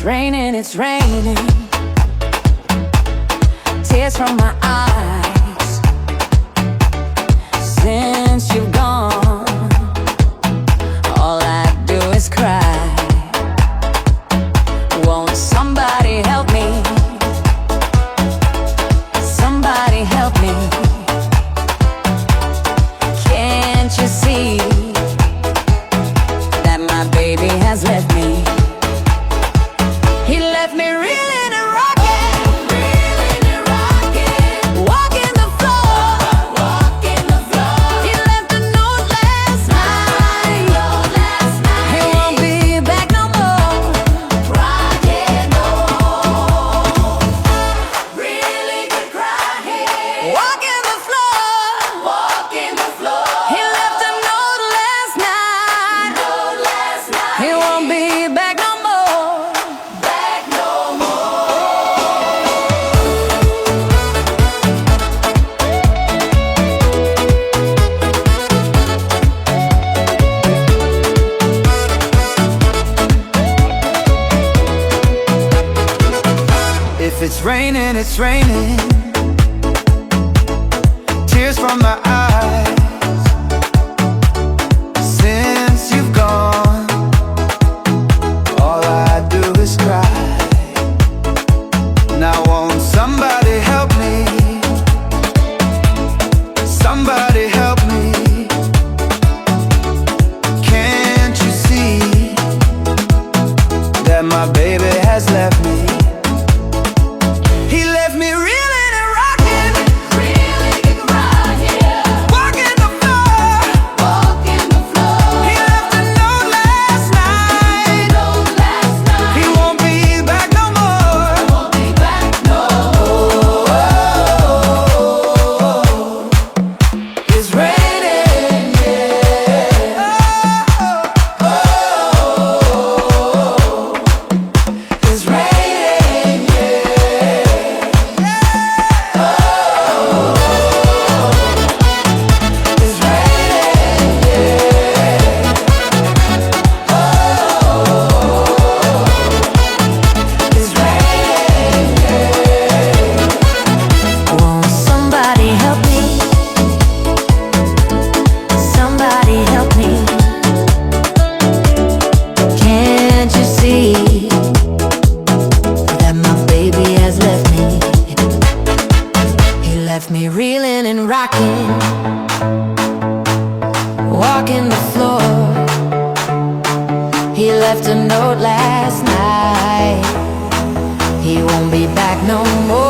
raining, it's raining. Tears from my eyes. Since you've gone, all I do is cry. Won't somebody help me? Somebody help me. Can't you see that my baby has left me? He left me reeling and rocking, walking the floor. He left a note last night. He won't be back no more. Crying, oh, really good crying. Walking the floor. He left a note last night. He won't be back no more. If it's raining, it's raining. Tears from my eyes. Since you've gone, all I do is cry. Now won't somebody help me? Somebody help me. Can't you see that my baby has left me? He left me reeling and rocking, walking the floor. He left a note last night. He won't be back no more. It's raining, yeah. It's raining, Won't somebody help me? Somebody help me. Can't you see that my baby has left me? He left me reeling and rocking, walking the floor. He left a note last night. He won't be back no more.